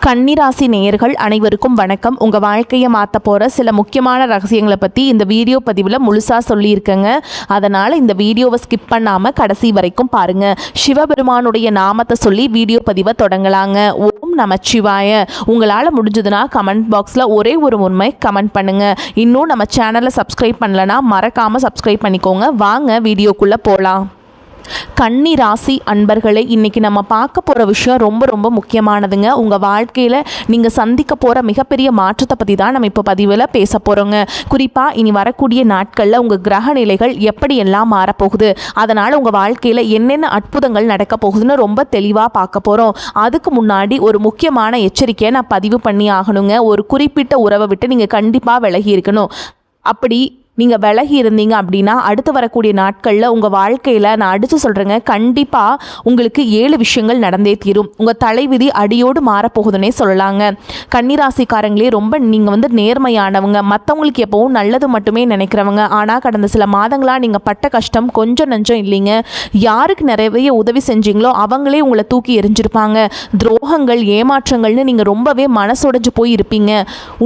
கன்னிராசி நேயர்கள் அனைவருக்கும் வணக்கம். உங்கள் வாழ்க்கையை மாற்ற போகிற சில முக்கியமான ரகசியங்களை பற்றி இந்த வீடியோ பதிவில் முழுசாக சொல்லியிருக்கேங்க. அதனால் இந்த வீடியோவை ஸ்கிப் பண்ணாமல் கடைசி வரைக்கும் பாருங்கள். சிவபெருமானுடைய நாமத்தை சொல்லி வீடியோ பதிவை தொடங்கலாங்க. ஓம் நமச்சிவாய. உங்களால் முடிஞ்சதுன்னா கமெண்ட் பாக்ஸில் ஒரே ஒரு உண்மை கமெண்ட் பண்ணுங்கள். இன்னும் நம்ம சேனலை சப்ஸ்கிரைப் பண்ணலைன்னா மறக்காமல் சப்ஸ்கிரைப் பண்ணிக்கோங்க. வாங்க வீடியோக்குள்ளே போகலாம். கன்னி ராசி அன்பர்களே, இன்றைக்கி நம்ம பார்க்க போகிற விஷயம் ரொம்ப ரொம்ப முக்கியமானதுங்க. உங்கள் வாழ்க்கையில் நீங்கள் சந்திக்க போகிற மிகப்பெரிய மாற்றத்தை பற்றி தான் நம்ம இப்போ பதிவில் பேச போகிறோங்க. குறிப்பாக இனி வரக்கூடிய நாட்களில் உங்கள் கிரக நிலைகள் எப்படியெல்லாம் மாறப்போகுது, அதனால் உங்கள் வாழ்க்கையில் என்னென்ன அற்புதங்கள் நடக்க போகுதுன்னு ரொம்ப தெளிவாக பார்க்க போகிறோம். அதுக்கு முன்னாடி ஒரு முக்கியமான எச்சரிக்கையை நான் பதிவு பண்ணி ஆகணுங்க. ஒரு குறிப்பிட்ட உறவை விட்டு நீங்கள் கண்டிப்பாக விலகி இருக்கணும். அப்படி நீங்கள் விலகி இருந்தீங்க அப்படின்னா அடுத்து வரக்கூடிய நாட்களில் உங்கள் வாழ்க்கையில் நான் அடித்து சொல்கிறேங்க, கண்டிப்பாக உங்களுக்கு 7 விஷயங்கள் நடந்தே தீரும். உங்கள் தலைவிதி அடியோடு மாறப்போகுதுன்னே சொல்லலாங்க. கன்னிராசிக்காரங்களே, ரொம்ப நீங்கள் நேர்மையானவங்க, மற்றவங்களுக்கு எப்போவும் நல்லது மட்டுமே நினைக்கிறவங்க. ஆனால் கடந்த சில மாதங்களாக நீங்கள் பட்ட கஷ்டம் கொஞ்சம் நஞ்சம் இல்லைங்க. யாருக்கு நிறைய உதவி செஞ்சீங்களோ அவங்களே உங்களை தூக்கி எரிஞ்சிருப்பாங்க. துரோகங்கள், ஏமாற்றங்கள்னு நீங்கள் ரொம்பவே மனசுடைஞ்சு போய் இருப்பீங்க.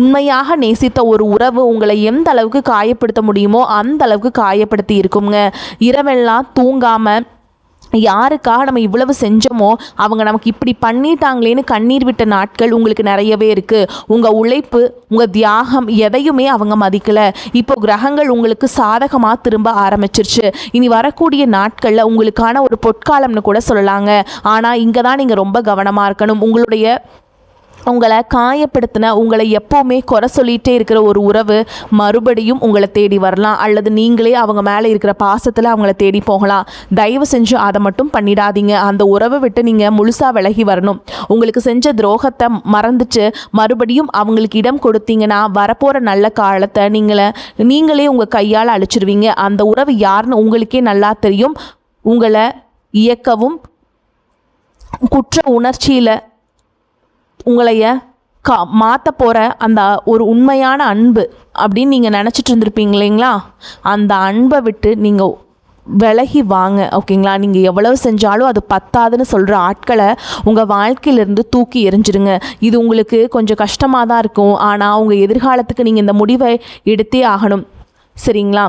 உண்மையாக நேசித்த ஒரு உறவு உங்களை எந்த அளவுக்கு காயப்படுத்த முடியுமோ அந்த அளவுக்கு காயப்படுத்தி இருக்குங்க. இரவெல்லாம் தூங்காம யாருக்காக நம்ம இவ்வளவு செஞ்சோமோ அவங்க நமக்கு இப்படி பண்ணிட்டாங்களேன்னு கண்ணீர் விட்ட நாட்கள் உங்களுக்கு நிறையவே இருக்குது. உங்கள் உழைப்பு, உங்கள் தியாகம் எதையுமே அவங்க மதிக்கலை. இப்போ கிரகங்கள் உங்களுக்கு சாதகமாக திரும்ப ஆரம்பிச்சிருச்சு. இனி வரக்கூடிய நாட்களில் உங்களுக்கான ஒரு பொற்காலம்னு கூட சொல்லலாங்க. ஆனால் இங்கே தான் நீங்கள் ரொம்ப கவனமாக இருக்கணும். உங்களை காயப்படுத்தின, உங்களை எப்போவுமே குறை சொல்லிகிட்டே இருக்கிற ஒரு உறவு மறுபடியும் உங்களை தேடி வரலாம். அல்லது நீங்களே அவங்க மேலே இருக்கிற பாசத்தில் அவங்கள தேடி போகலாம். தயவு செஞ்சு அதை மட்டும் பண்ணிடாதீங்க. அந்த உறவை விட்டு நீங்கள் முழுசாக விலகி வரணும். உங்களுக்கு செஞ்ச துரோகத்தை மறந்துட்டு மறுபடியும் அவங்களுக்கு இடம் கொடுத்தீங்கன்னா வரப்போகிற நல்ல காலத்தை நீங்களே உங்கள் கையால் அழிச்சிருவீங்க. அந்த உறவு யாருன்னு உங்களுக்கே நல்லா தெரியும். உங்களை இயக்கவும் குற்ற உணர்ச்சியில் உங்களைய மாற்ற போகிற அந்த ஒரு உண்மையான அன்பு அப்படின்னு நீங்கள் நினச்சிட்டு இருந்திருப்பீங்க இல்லைங்களா, அந்த அன்பை விட்டு நீங்கள் விலகி வாங்க. ஓகேங்களா? நீங்கள் எவ்வளவு செஞ்சாலும் அது பத்தாதுன்னு சொல்கிற ஆட்களை உங்கள் வாழ்க்கையிலேருந்து தூக்கி எறிஞ்சிருங்க. இது உங்களுக்கு கொஞ்சம் கஷ்டமாக தான் இருக்கும். ஆனால் உங்கள் எதிர்காலத்துக்கு நீங்கள் இந்த முடிவை எடுத்தே ஆகணும். சரிங்களா?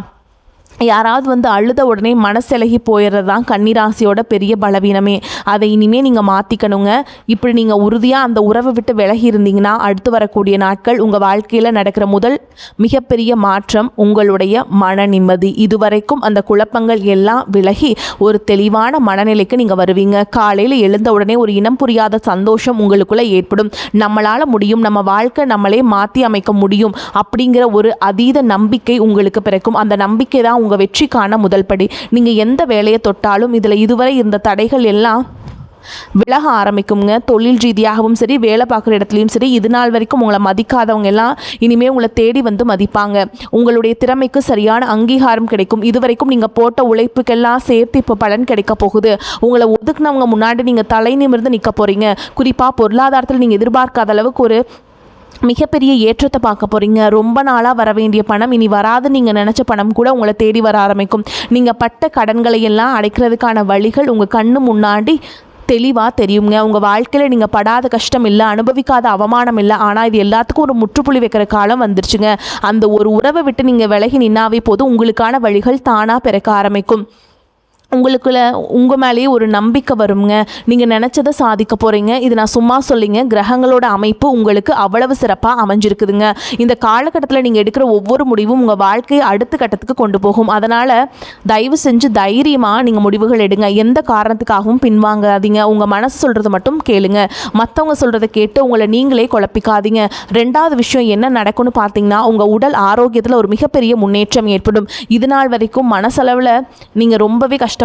யாராவது அழுத உடனே மனசிலகி போயிடுறது தான் கன்னிராசியோட பெரிய பலவீனமே. அதை இனிமேல் நீங்கள் மாற்றிக்கணுங்க. இப்படி நீங்கள் உறுதியாக அந்த உறவை விட்டு விலகி இருந்தீங்கன்னா அடுத்து வரக்கூடிய நாட்கள் உங்கள் வாழ்க்கையில் நடக்கிற முதல் மிகப்பெரிய மாற்றம் உங்களுடைய மன நிம்மதி. இதுவரைக்கும் அந்த குழப்பங்கள் எல்லாம் விலகி ஒரு தெளிவான மனநிலைக்கு நீங்கள் வருவீங்க. காலையில் எழுந்த உடனே ஒரு இனம் புரியாத சந்தோஷம் உங்களுக்குள்ளே ஏற்படும். நம்மளால் முடியும், நம்ம வாழ்க்கை நம்மளே மாற்றி அமைக்க முடியும் அப்படிங்கிற ஒரு அதீத நம்பிக்கை உங்களுக்கு பிறக்கும். அந்த நம்பிக்கை தான் உங்கள் வெற்றிக்கான முதல் படி. நீங்கள் எந்த வேலையை தொட்டாலும் இதில் இதுவரை இருந்த தடைகள் எல்லாம் விலக ஆரம்பிக்குங்க. தொழில் ரீதியாகவும் சரி, வேலை பார்க்குற இடத்துலையும் சரி, இது நாள் வரைக்கும் உங்களை மதிக்காதவங்க எல்லாம் இனிமேல் உங்களை தேடி மதிப்பாங்க. உங்களுடைய திறமைக்கு சரியான அங்கீகாரம் கிடைக்கும். இதுவரைக்கும் நீங்கள் போட்ட உழைப்புக்கெல்லாம் சேர்த்து இப்போ பலன் கிடைக்க போகுது. உங்களை ஒதுக்குனவங்க முன்னாடி நீங்கள் தலை நிமிர்ந்து நிற்க போகிறீங்க. குறிப்பாக பொருளாதாரத்தில் நீங்கள் எதிர்பார்க்காத அளவுக்கு ஒரு மிகப்பெரிய ஏற்றத்தை பார்க்க போகிறீங்க. ரொம்ப நாளாக வர வேண்டிய பணம் இனி வராது. நீங்கள் நினச்ச பணம் கூட உங்களை தேடி வர ஆரம்பிக்கும். நீங்கள் பட்ட கடன்களை எல்லாம் அடைக்கிறதுக்கான வழிகள் உங்கள் கண்ணு முன்னாடி தெளிவாக தெரியுங்க. உங்கள் வாழ்க்கையில் நீங்கள் படாத கஷ்டம் இல்லை, அனுபவிக்காத அவமானம் இல்லை. ஆனால் இது எல்லாத்துக்கும் ஒரு முற்றுப்புள்ளி வைக்கிற காலம் வந்துருச்சுங்க. அந்த ஒரு உறவை விட்டு நீங்கள் விலகி நின்னாவே போதும், உங்களுக்கான வழிகள் தானாக பிறக்க ஆரம்பிக்கும். உங்கள் மேலேயே ஒரு நம்பிக்கை வருங்க. நீங்கள் நினச்சதை சாதிக்க போகிறீங்க. இது நான் சும்மா சொல்லிங்க, கிரகங்களோட அமைப்பு உங்களுக்கு அவ்வளவு சிறப்பாக அமைஞ்சிருக்குதுங்க. இந்த காலகட்டத்தில் நீங்கள் எடுக்கிற ஒவ்வொரு முடிவும் உங்கள் வாழ்க்கையை அடுத்த கட்டத்துக்கு கொண்டு போகும். அதனால் தயவு செஞ்சு தைரியமாக நீங்கள் முடிவுகள் எடுங்க. எந்த காரணத்துக்காகவும் பின்வாங்காதீங்க. உங்கள் மனசு சொல்கிறது மட்டும் கேளுங்க. மற்றவங்க சொல்கிறத கேட்டு உங்களை நீங்களே குழப்பிக்காதீங்க. 2வது விஷயம் என்ன நடக்கும்னு பார்த்தீங்கன்னா, உங்கள் உடல் ஆரோக்கியத்தில் ஒரு மிகப்பெரிய முன்னேற்றம் ஏற்படும். இது நாள் வரைக்கும் மனசளவில் நீங்கள் ரொம்பவே கஷ்டப்பட்டிருப்பீங்க.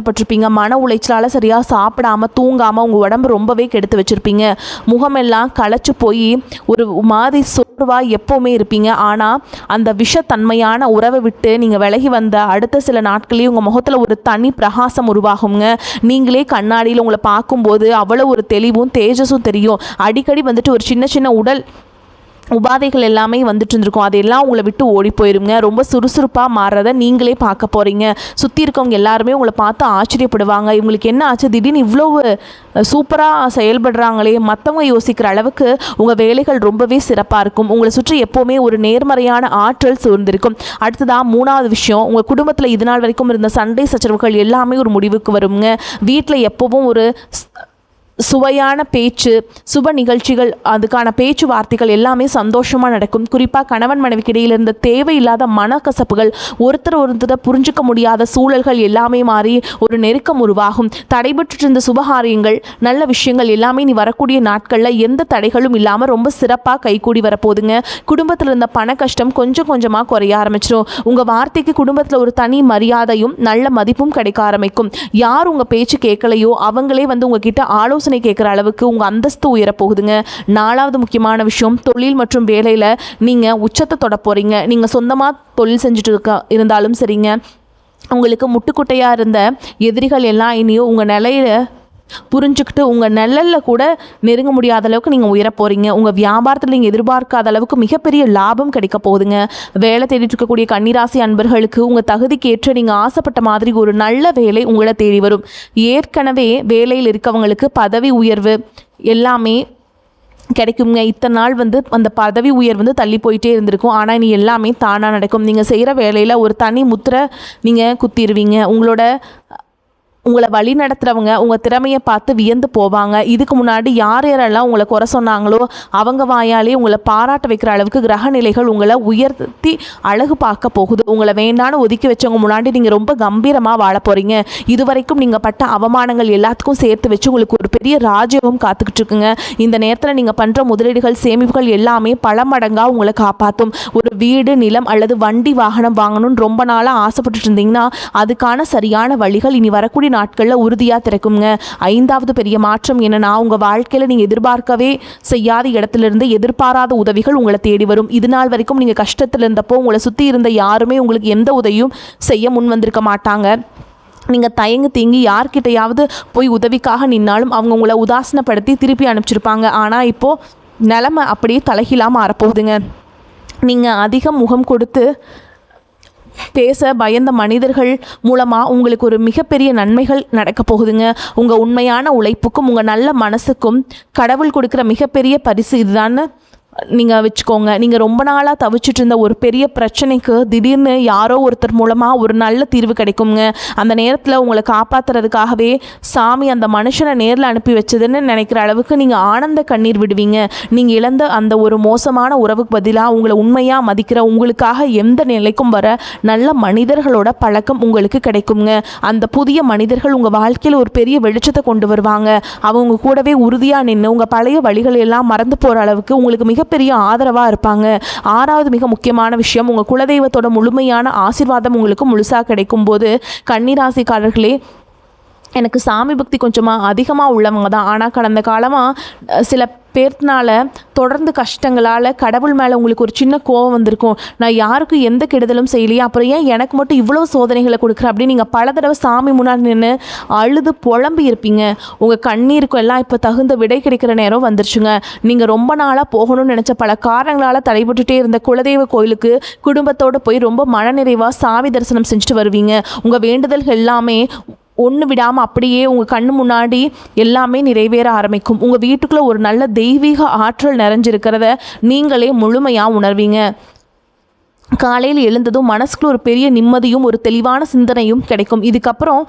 மன உளைச்சலால் சரியாக சாப்பிடாமல் தூங்காமல் உங்கள் உடம்பு ரொம்பவே கெடுத்து வச்சுருப்பீங்க. முகமெல்லாம் களைச்சு போய் ஒரு மாதிரி சோர்வாக எப்போவுமே இருப்பீங்க. ஆனால் அந்த விஷத்தன்மையான உறவை விட்டு நீங்கள் விலகி வந்த அடுத்த சில நாட்களே உங்கள் முகத்தில் ஒரு தனி பிரகாசம் உருவாகுங்க. நீங்களே கண்ணாடியில் உங்களை பார்க்கும்போது அவ்வளோ ஒரு தெளிவும் தேஜஸும் தெரியும். அடிக்கடி ஒரு சின்ன சின்ன உடல் உபாதைகள் எல்லாமே வந்துட்டு இருந்திருக்கும். அதெல்லாம் உங்களை விட்டு ஓடி போயிருங்க. ரொம்ப சுறுசுறுப்பாக மாறுறத நீங்களே பார்க்க போகிறீங்க. சுற்றி இருக்கவங்க எல்லாருமே உங்களை பார்த்து ஆச்சரியப்படுவாங்க. இவங்களுக்கு என்ன ஆச்சு, திடீர்னு இவ்வளோ சூப்பராக செயல்படுறாங்களே, மற்றவங்க யோசிக்கிற அளவுக்கு உங்கள் வேலைகள் ரொம்பவே சிறப்பாக இருக்கும். உங்களை சுற்றி எப்போவுமே ஒரு நேர்மறையான ஆற்றல் சூழ்ந்திருக்கும். அடுத்ததாக 3வது விஷயம், உங்கள் குடும்பத்தில் இது நாள் வரைக்கும் இருந்த சண்டை சச்சரவுகள் எல்லாமே ஒரு முடிவுக்கு வருங்க. வீட்டில் எப்போவும் ஒரு சுவையான பேச்சு, சுப நிகழ்ச்சிகள், அதுக்கான பேச்சுவார்த்தைகள் எல்லாமே சந்தோஷமாக நடக்கும். குறிப்பாக கணவன் மனைவிக்கு இடையில் இருந்த தேவையில்லாத மனக்கசப்புகள், ஒருத்தரை புரிஞ்சிக்க முடியாத சூழல்கள் எல்லாமே மாறி ஒரு நெருக்கம் உருவாகும். தடைபட்டு இருந்த சுபகாரியங்கள், நல்ல விஷயங்கள் எல்லாமே நீ வரக்கூடிய நாட்களில் எந்த தடைகளும் இல்லாமல் ரொம்ப சிறப்பாக கைகூடி வரப்போகுதுங்க. குடும்பத்தில் இருந்த பண கஷ்டம் கொஞ்சம் கொஞ்சமாக குறைய ஆரம்பிச்சிடும். உங்கள் வார்த்தைக்கு குடும்பத்தில் ஒரு தனி மரியாதையும் நல்ல மதிப்பும் கிடைக்க ஆரம்பிக்கும். யார் உங்கள் பேச்சு கேட்கலையோ அவங்களே உங்ககிட்ட ஆலோசனை கேட்குற அளவுக்கு உங்கள் அந்தஸ்து உயரப்போகுதுங்க. 4வது முக்கியமான விஷயம், தொழில் மற்றும் வேலையில் நீங்கள் உச்சத்தை தொட போகிறீங்க. நீங்கள் சொந்தமாக தொழில் செஞ்சுட்டு இருந்தாலும் சரிங்க, உங்களுக்கு முட்டுக்குட்டையாக இருந்த எதிரிகள் எல்லாம் இனியும் உங்கள் நிலையில் புரிஞ்சுக்கிட்டு உங்கள் நிழலில் கூட நெருங்க முடியாத அளவுக்கு நீங்கள் உயர போகிறீங்க. உங்கள் வியாபாரத்தில் நீங்கள் எதிர்பார்க்காத அளவுக்கு மிகப்பெரிய லாபம் கிடைக்க போகுதுங்க. வேலை தேடிட்டு இருக்கக்கூடிய கன்னிராசி அன்பர்களுக்கு உங்கள் தகுதிக்கு ஏற்ற நீங்கள் ஆசைப்பட்ட மாதிரி ஒரு நல்ல வேலை உங்களை தேடி வரும். ஏற்கனவே வேலையில் இருக்கவங்களுக்கு பதவி உயர்வு எல்லாமே கிடைக்குங்க. இத்தனை நாள் அந்த பதவி உயர்வு தள்ளி போயிட்டே இருந்திருக்கும். ஆனால் இனி எல்லாமே தானாக நடக்கும். நீங்கள் செய்கிற வேலையில் ஒரு தனி முத்திரை நீங்கள் குத்திடுவீங்க. உங்களை வழி நடத்துகிறவங்க உங்கள் திறமையை பார்த்து வியந்து போவாங்க. இதுக்கு முன்னாடி யார் யாரெல்லாம் உங்களை குறை சொன்னாங்களோ அவங்க வாயாலே உங்களை பாராட்ட வைக்கிற அளவுக்கு கிரக நிலைகள் உங்களை உயர்த்தி அழகு பார்க்க போகுது. உங்களை வேண்டான்னு ஒதுக்கி வச்சவங்க முன்னாடி நீங்கள் ரொம்ப கம்பீரமாக வாழ போகிறீங்க. இதுவரைக்கும் நீங்கள் பட்ட அவமானங்கள் எல்லாத்துக்கும் சேர்த்து வச்சு உங்களுக்கு ஒரு பெரிய ராஜ்யம் காத்துக்கிட்டு இருக்குங்க. இந்த நேரத்தில் நீங்கள் பண்ணுற முதலீடுகள், சேமிப்புகள் எல்லாமே பல மடங்காக உங்களை காப்பாற்றும். ஒரு வீடு, நிலம் அல்லது வண்டி வாகனம் வாங்கணும்னு ரொம்ப நாளாக ஆசைப்பட்டுட்டு இருந்தீங்கன்னா அதுக்கான சரியான வழிகள் இனி வரக்கூடிய நாட்களில் உறுதியாக திறக்குங்க. 5வது பெரிய மாற்றம் என்னன்னா, உங்கள் வாழ்க்கையில் நீங்கள் எதிர்பார்க்கவே செய்யாத இடத்துலேருந்து எதிர்பாராத உதவிகள் உங்களை தேடி வரும். இது நாள் வரைக்கும் நீங்கள் கஷ்டத்தில் இருந்தப்போ உங்களை சுற்றி இருந்த யாருமே உங்களுக்கு எந்த உதவியும் செய்ய முன் வந்திருக்க மாட்டாங்க. நீங்கள் தயங்கி தேங்கி யார்கிட்டையாவது போய் உதவிக்காக நின்னாலும் அவங்க உங்களை உதாசனப்படுத்தி திருப்பி அனுப்பிச்சிருப்பாங்க. ஆனால் இப்போது நிலைமை அப்படியே தலைகீழாக மாறப்போகுதுங்க. நீங்கள் அதிகம் முகம் கொடுத்து பேச பயந்த மனிதர்கள் மூலமாக உங்களுக்கு ஒரு மிகப்பெரிய நன்மைகள் நடக்க போகுதுங்க. உங்கள் உண்மையான உழைப்புக்கும் உங்கள் நல்ல மனசுக்கும் கடவுள் கொடுக்குற மிகப்பெரிய பரிசு இதுதான்னு நீங்கள் வச்சுக்கோங்க. நீங்கள் ரொம்ப நாளாக தவிச்சிட்டு இருந்த ஒரு பெரிய பிரச்சனைக்கு திடீர்னு யாரோ ஒருத்தர் மூலமாக ஒரு நல்ல தீர்வு கிடைக்குங்க. அந்த நேரத்தில் உங்களை காப்பாற்றுறதுக்காகவே சாமி அந்த மனுஷனை நேரில் அனுப்பி வச்சதுன்னு நினைக்கிற அளவுக்கு நீங்கள் ஆனந்த கண்ணீர் விடுவீங்க. நீங்கள் இழந்த அந்த ஒரு மோசமான உறவுக்கு பதிலாக உங்களை உண்மையாக மதிக்கிற, உங்களுக்காக எந்த நிலைக்கும் வர நல்ல மனிதர்களோட பழக்கம் உங்களுக்கு கிடைக்குங்க. அந்த புதிய மனிதர்கள் உங்கள் வாழ்க்கையில் ஒரு பெரிய வெளிச்சத்தை கொண்டு வருவாங்க. அவங்க கூடவே உறுதியாக நின்று உங்கள் பழைய வழிகள் எல்லாம் மறந்து போகிற அளவுக்கு உங்களுக்கு மிகப்பெரிய ஆதரவாக இருப்பாங்க. 6வது மிக முக்கியமான விஷயம், உங்கள் குலதெய்வத்தோட முழுமையான ஆசீர்வாதம் உங்களுக்கு முழுசாக கிடைக்கும் போது கன்னிராசிக்காரர்களே, எனக்கு சாமி பக்தி கொஞ்சமாக அதிகமாக உள்ளவங்க தான். ஆனால் கடந்த காலமாக சில பேர்த்தினால தொடர்ந்து கஷ்டங்களால் கடவுள் மேலே உங்களுக்கு ஒரு சின்ன கோபம் வந்திருக்கும். நான் யாருக்கும் எந்த கெடுதலும் செய்யலையே, அப்புறம் ஏன் எனக்கு மட்டும் இவ்வளோ சோதனைகளை கொடுக்குற அப்படின்னு நீங்கள் பல தடவை சாமி முன்னாடி நின்று அழுது புலம்பி இருப்பீங்க. உங்கள் கண்ணீருக்கும் எல்லாம் இப்போ தகுந்த விடை கிடைக்கிற நேரம் வந்துருச்சுங்க. நீங்கள் ரொம்ப நாளாக போகணும்னு நினச்ச பல காரணங்களால் தடைபட்டுட்டே இருந்த குலதெய்வ கோயிலுக்கு குடும்பத்தோடு போய் ரொம்ப மனநிறைவாக சாமி தரிசனம் செஞ்சுட்டு வருவீங்க. உங்கள் வேண்டுதல்கள் எல்லாமே ஒன்று விடாமல் அப்படியே உங்கள் கண்ணு முன்னாடி எல்லாமே நிறைவேற ஆரம்பிக்கும். உங்கள் வீட்டுக்குள்ளே ஒரு நல்ல தெய்வீக ஆற்றல் நிறைஞ்சிருக்கிறத நீங்களே முழுமையாக உணர்வீங்க. காலையில் எழுந்ததும் மனசுக்குள்ள ஒரு பெரிய நிம்மதியும் ஒரு தெளிவான சிந்தனையும் கிடைக்கும். இதுக்கப்புறம்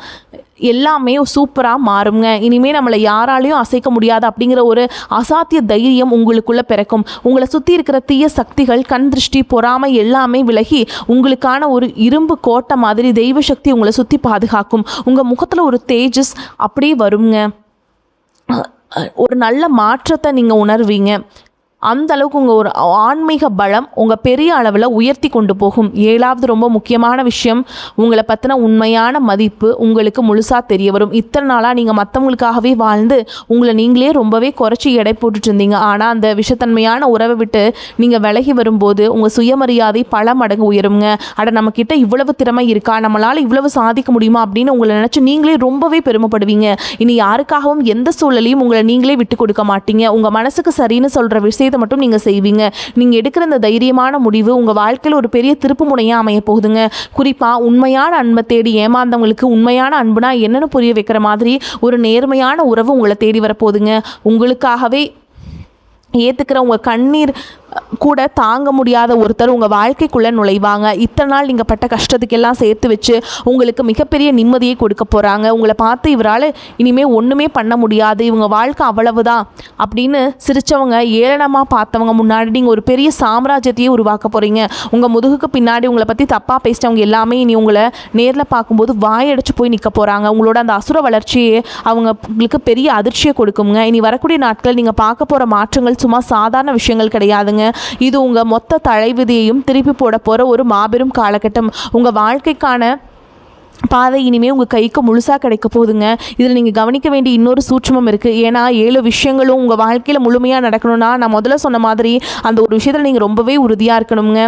எல்லாமே சூப்பராக மாறுங்க. இனிமேல் நம்மளை யாராலையும் அசைக்க முடியாது அப்படிங்கிற ஒரு அசாத்திய தைரியம் உங்களுக்குள்ளே பிறக்கும். உங்களை சுற்றி இருக்கிற தீய சக்திகள், கண் திருஷ்டி, பொறாமை எல்லாமே விலகி உங்களுக்கான ஒரு இரும்பு கோட்டை மாதிரி தெய்வ சக்தி உங்களை சுற்றி பாதுகாக்கும். உங்கள் முகத்தில் ஒரு தேஜஸ் அப்படியே வருங்க. ஒரு நல்ல மாற்றத்தை நீங்கள் உணர்வீங்க. அந்த அளவுக்கு உங்கள் ஒரு ஆன்மீக பலம் உங்கள் பெரிய அளவில் உயர்த்தி கொண்டு போகும். 7வது ரொம்ப முக்கியமான விஷயம், உங்களை பற்றின உண்மையான மதிப்பு உங்களுக்கு முழுசாக தெரிய வரும். இத்தனை நாளாக நீங்கள் மற்றவங்களுக்காகவே வாழ்ந்து உங்களை நீங்களே ரொம்பவே குறைச்சி எடை போட்டுட்டு இருந்தீங்க. ஆனால் அந்த விஷத்தன்மையான உறவை விட்டு நீங்கள் விலகி வரும்போது உங்கள் சுயமரியாதை பல மடங்கு உயருங்க. நம்மக்கிட்ட இவ்வளவு திறமை இருக்கா, நம்மளால் இவ்வளவு சாதிக்க முடியுமா அப்படின்னு உங்களை நினச்சி நீங்களே ரொம்பவே பெருமைப்படுவீங்க. இனி யாருக்காகவும் எந்த சூழலையும் உங்களை நீங்களே விட்டு கொடுக்க மாட்டீங்க. உங்கள் மனசுக்கு சரின்னு சொல்கிற விஷயத்தை நினைக்கிறத மட்டும் நீங்கள் செய்வீங்க. நீங்கள் எடுக்கிற இந்த தைரியமான முடிவு உங்கள் வாழ்க்கையில் ஒரு பெரிய திருப்பு முனையாக அமைய போகுதுங்க. குறிப்பாக உண்மையான அன்பை தேடி ஏமாந்தவங்களுக்கு உண்மையான அன்புனா என்னென்னு புரிய வைக்கிற மாதிரி ஒரு நேர்மையான உறவு உங்களை தேடி வரப்போகுதுங்க. உங்களுக்காகவே ஏற்றுக்கிற உங்கள் கண்ணீர் கூட தாங்க முடியாத ஒருத்தர் உங்கள் வாழ்க்கைக்குள்ளே நுழைவாங்க. இத்தனை நாள் நீங்கள் பட்ட கஷ்டத்துக்கெல்லாம் சேர்த்து வச்சு உங்களுக்கு மிகப்பெரிய நிம்மதியை கொடுக்க போகிறாங்க. உங்களை பார்த்து இவரால் இனிமேல் ஒன்றுமே பண்ண முடியாது, இவங்க வாழ்க்கை அவ்வளவுதான் அப்படின்னு சிரித்தவங்க, ஏளனமாக பார்த்தவங்க முன்னாடி நீங்கள் ஒரு பெரிய சாம்ராஜ்யத்தையே உருவாக்க போகிறீங்க. உங்கள் முதுகுக்கு பின்னாடி உங்களை பற்றி தப்பாக பேசிட்டவங்க எல்லாமே இனி உங்களை நேரில் பார்க்கும்போது வாயடிச்சு போய் நிற்க போகிறாங்க. உங்களோட அந்த அசுர வளர்ச்சியே அவங்களுக்கு பெரிய அதிர்ச்சியை கொடுக்குங்க. இனி வரக்கூடிய நாட்கள் நீங்கள் பார்க்க போகிற மாற்றங்கள் சும்மா சாதாரண விஷயங்கள் கிடையாதுங்க. இது உங்கள் மொத்த தலைவிதியையும் திருப்பி போட போகிற ஒரு மாபெரும் காலகட்டம். உங்கள் வாழ்க்கைக்கான பாதை இனிமேல் உங்கள் கைக்கு முழுசாக கிடைக்க போகுதுங்க. இதில் நீங்கள் கவனிக்க வேண்டிய இன்னொரு சூட்சமம் இருக்குது. ஏன்னா 7 விஷயங்களும் உங்கள் வாழ்க்கையில் முழுமையாக நடக்கணும்னா நான் முதல்ல சொன்ன மாதிரி அந்த ஒரு விஷயத்தில் நீங்கள் ரொம்பவே உறுதியாக இருக்கணுங்க.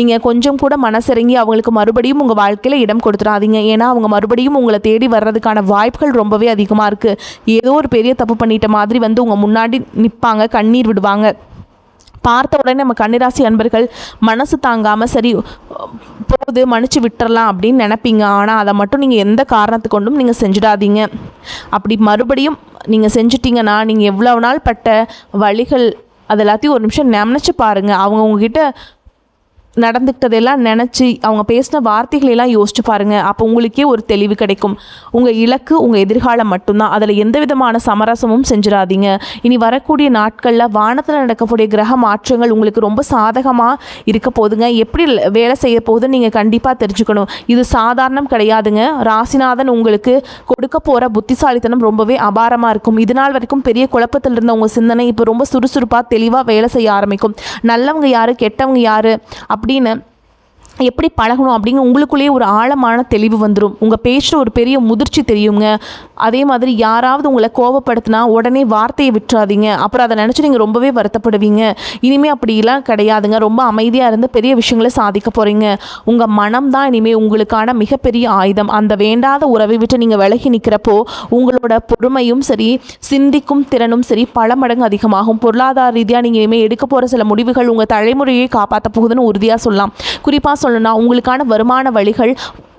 நீங்கள் கொஞ்சம் கூட மனசிறங்கி அவங்களுக்கு மறுபடியும் உங்கள் வாழ்க்கையில் இடம் கொடுத்துடாதீங்க. ஏன்னா அவங்க மறுபடியும் உங்களை தேடி வர்றதுக்கான வாய்ப்புகள் ரொம்பவே அதிகமாக இருக்குது. ஏதோ ஒரு பெரிய தப்பு பண்ணிட்ட மாதிரி வந்து உங்கள் முன்னாடி நிற்பாங்க, கண்ணீர் விடுவாங்க. பார்த்த உடனே நம்ம கன்னிராசி அன்பர்கள் மனசு தாங்காமல் சரி போகுது மன்னிச்சு விட்டுறலாம் அப்படின்னு நினைப்பீங்க. ஆனால் அதை மட்டும் நீங்கள் எந்த காரணத்து கொண்டும் நீங்கள் செஞ்சிடாதீங்க. அப்படி மறுபடியும் நீங்கள் செஞ்சிட்டிங்கன்னா நீங்கள் எவ்வளோ நாள் பட்ட வழிகள் அது எல்லாத்தையும் ஒரு நிமிஷம் நினச்சி பாருங்கள். அவங்க உங்ககிட்ட நடந்துக்கிட்டதெல்லாம் நினச்சி அவங்க பேசின வார்த்தைகளெல்லாம் யோசிச்சு பாருங்கள். அப்போ உங்களுக்கே ஒரு தெளிவு கிடைக்கும். உங்கள் இலக்கு உங்கள் எதிர்காலம் மட்டும்தான். அதில் எந்த விதமான சமரசமும் செஞ்சிடாதீங்க. இனி வரக்கூடிய நாட்களில் வானத்தில் நடக்கக்கூடிய கிரக மாற்றங்கள் உங்களுக்கு ரொம்ப சாதகமாக இருக்க போகுதுங்க. எப்படி வேலை செய்ய போகுதுன்னு நீங்கள் கண்டிப்பாக தெரிஞ்சுக்கணும். இது சாதாரணம் கிடையாதுங்க. ராசிநாதன் உங்களுக்கு கொடுக்க போகிற புத்திசாலித்தனம் ரொம்பவே அபாரமாக இருக்கும். இதனால் வரைக்கும் பெரிய குழப்பத்தில் இருந்த உங்கள் சிந்தனை இப்போ ரொம்ப சுறுசுறுப்பாக தெளிவாக வேலை செய்ய ஆரம்பிக்கும். நல்லவங்க யார் கெட்டவங்க யார் அப்படின்னு எப்படி பழகணும் அப்படிங்க உங்களுக்குள்ளேயே ஒரு ஆழமான தெளிவு வந்துடும். உங்கள் பேச்சில் ஒரு பெரிய முதிர்ச்சி தெரியுங்க. அதே மாதிரி யாராவது உங்களை கோபப்படுத்தினா உடனே வார்த்தையை விட்டுறாதீங்க. அப்புறம் அதை நினச்சி நீங்கள் ரொம்பவே வருத்தப்படுவீங்க. இனிமேல் அப்படிலாம் கிடையாதுங்க. ரொம்ப அமைதியாக இருந்து பெரிய விஷயங்களை சாதிக்க போகிறீங்க. உங்கள் மனம் தான் இனிமேல் உங்களுக்கான மிகப்பெரிய ஆயுதம். அந்த வேண்டாத உறவை விட்டு நீங்கள் விலகி நிற்கிறப்போ உங்களோட பொறுமையும் சரி சிந்திக்கும் திறனும் சரி பல மடங்கு அதிகமாகும். பொருளாதார ரீதியாக நீங்கள் இனிமேல் எடுக்க போகிற சில முடிவுகள் உங்கள் தலைமுறையை காப்பாற்ற போகுதுன்னு உறுதியாக சொல்லலாம். குறிப்பாக சொல்லணும்னா உங்களுக்கான வருமான வழிகள்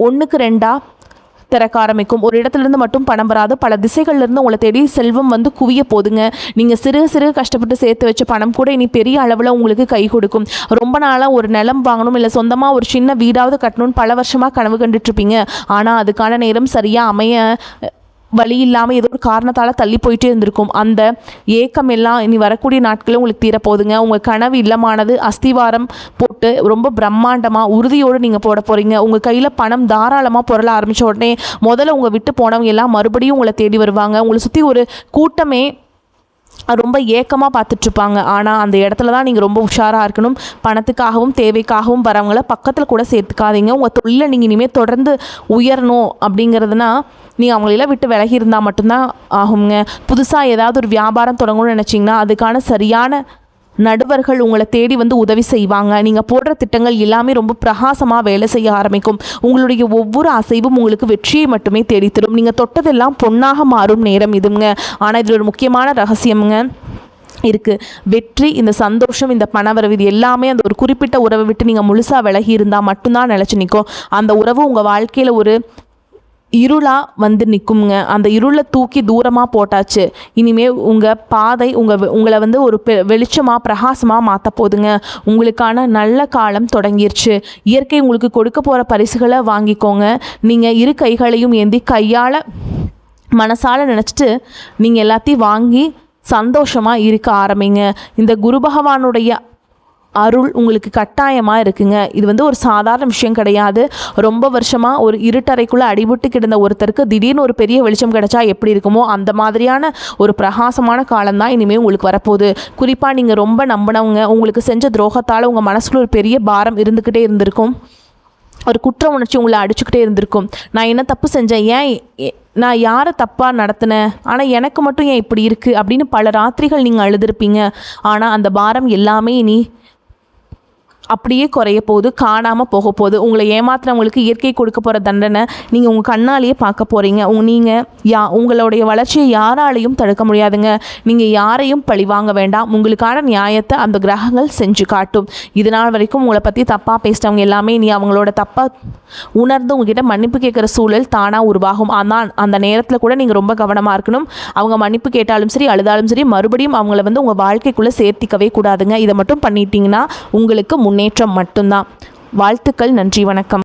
1க்கு 2 திறக்க ஆரம்பிக்கும். ஒரு இடத்துலேருந்து மட்டும் பணம் வராது, பல திசைகள்லேருந்து உங்களை தேடி செல்வம் வந்து குவிய போதுங்க. நீங்கள் சிறு கஷ்டப்பட்டு சேர்த்து வச்ச பணம் கூட இனி பெரிய அளவில் உங்களுக்கு கை கொடுக்கும். ரொம்ப நாளாக ஒரு நிலம் வாங்கணும் இல்லை சொந்தமாக ஒரு சின்ன வீடாவது கட்டணும்னு பல வருஷமாக கனவு கண்டுட்ருப்பீங்க. ஆனால் அதுக்கான நேரம் சரியாக அமைய வழி இல்லாமல் ஏதோ ஒரு காரணத்தால் தள்ளி போயிட்டே இருந்திருக்கும். அந்த ஏக்கம் எல்லாம் இனி வரக்கூடிய நாட்களில் உங்களுக்கு தீரப்போகுதுங்க. உங்கள் கனவு இல்லமானது அஸ்திவாரம் போட்டு ரொம்ப பிரம்மாண்டமாக உறுதியோடு நீங்கள் போட போகிறீங்க. உங்கள் கையில் பணம் தாராளமாக பொருள ஆரம்பித்த உடனே முதல்ல உங்கள் விட்டு போனவங்க எல்லாம் மறுபடியும் உங்களை தேடி வருவாங்க. உங்களை சுற்றி ஒரு கூட்டமே ரொம்ப ஏக்கமாக பார்த்துட்ருப்பாங்க. ஆனால் அந்த இடத்துல தான் நீங்கள் ரொம்ப உஷாராக இருக்கணும். பணத்துக்காகவும் தேவைக்காகவும் வரவங்கள பக்கத்தில் கூட சேர்த்துக்காதீங்க. உங்கள் தொழிலை நீங்கள் இனிமேல் தொடர்ந்து உயரணும் அப்படிங்கிறதுனா நீங்கள் அவங்களெல்லாம் விட்டு விலகி இருந்தால் மட்டும்தான் ஆகுங்க. புதுசாக ஏதாவது ஒரு வியாபாரம் தொடங்கணும்னு நினச்சிங்கன்னா அதுக்கான சரியான நடுவர்கள் உங்களை தேடி வந்து உதவி செய்வாங்க. நீங்கள் போடுற திட்டங்கள் எல்லாமே ரொம்ப பிரகாசமாக வேலை செய்ய ஆரம்பிக்கும். உங்களுடைய ஒவ்வொரு அசைவும் உங்களுக்கு வெற்றியை மட்டுமே தேடித்தரும். நீங்கள் தொட்டதெல்லாம் பொன்னாக மாறும் நேரம் இதுங்க. ஆனால் இதில் ஒரு முக்கியமான ரகசியம்ங்க இருக்குது. வெற்றி, இந்த சந்தோஷம், இந்த பணவரவு இது எல்லாமே அந்த ஒரு குறிப்பிட்ட உறவை விட்டு நீங்கள் முழுசாக விலகி இருந்தால் மட்டும்தான் நிலச்சி நிற்கும். அந்த உறவு உங்கள் வாழ்க்கையில் ஒரு இருளாக வந்து நிற்குங்க. அந்த இருளை தூக்கி தூரமாக போட்டாச்சு. இனிமேல் உங்கள் பாதை உங்களை வந்து ஒரு வெளிச்சமாக பிரகாசமாக மாற்ற போதுங்க. உங்களுக்கான நல்ல காலம் தொடங்கிருச்சு. இயற்கை உங்களுக்கு கொடுக்க போகிற பரிசுகளை வாங்கிக்கோங்க. நீங்கள் இரு கைகளையும் ஏந்தி கையால் மனசால் நினச்சிட்டு நீங்கள் எல்லாத்தையும் வாங்கி சந்தோஷமாக இருக்க ஆரம்பிங்க. இந்த குரு பகவானுடைய அருள் உங்களுக்கு கட்டாயமாக இருக்குங்க. இது வந்து ஒரு சாதாரண விஷயம் கிடையாது. ரொம்ப வருஷமாக ஒரு இருட்டறைக்குள்ளே அடிபட்டு கிடந்த ஒருத்தருக்கு திடீர்னு ஒரு பெரிய வெளிச்சம் கிடைச்சா எப்படி இருக்குமோ அந்த மாதிரியான ஒரு பிரகாசமான காலம்தான் இனிமேல் உங்களுக்கு வரப்போகுது. குறிப்பாக நீங்கள் ரொம்ப நம்பினவங்க உங்களுக்கு செஞ்ச துரோகத்தால் உங்கள் மனசுக்குள்ள ஒரு பெரிய பாரம் இருந்துக்கிட்டே இருந்திருக்கும். ஒரு குற்ற உணர்ச்சி உங்களை அடிச்சுக்கிட்டே இருந்திருக்கும். நான் என்ன தப்பு செஞ்சேன், ஏன் நான் யாரை தப்பாக நடத்தினேன், ஆனால் எனக்கு மட்டும் ஏன் இப்படி இருக்குது அப்படின்னு பல ராத்திரிகள் நீங்கள் அழுதுருப்பீங்க. ஆனால் அந்த பாரம் எல்லாமே இனி அப்படியே குறைய போகுது, காணாமல் போக போகுது. உங்களை ஏமாத்துறவங்களுக்கு இயற்கை கொடுக்க போகிற தண்டனை நீங்கள் உங்கள் கண்ணாலேயே பார்க்க போகிறீங்க. உங்களுடைய வளர்ச்சியை யாராலையும் தடுக்க முடியாதுங்க. நீங்கள் யாரையும் பழி வாங்க வேண்டாம். உங்களுக்கான நியாயத்தை அந்த கிரகங்கள் செஞ்சு காட்டும். இது நாள் வரைக்கும் உங்களை பற்றி தப்பாக பேசிட்டவங்க எல்லாமே நீ அவங்களோட தப்பாக உணர்ந்து உங்ககிட்ட மன்னிப்பு கேட்குற சூழல் தானாக உருவாகும். ஆனால் அந்த நேரத்தில் கூட நீங்கள் ரொம்ப கவனமாக இருக்கணும். அவங்க மன்னிப்பு கேட்டாலும் சரி, அழுதாலும் சரி, மறுபடியும் அவங்கள உங்கள் வாழ்க்கைக்குள்ளே சேர்த்திக்கவே கூடாதுங்க. இதை மட்டும் பண்ணிட்டீங்கன்னா உங்களுக்கு முன்னேற்றம் மட்டும்தான். வாழ்த்துக்கள். நன்றி. வணக்கம்.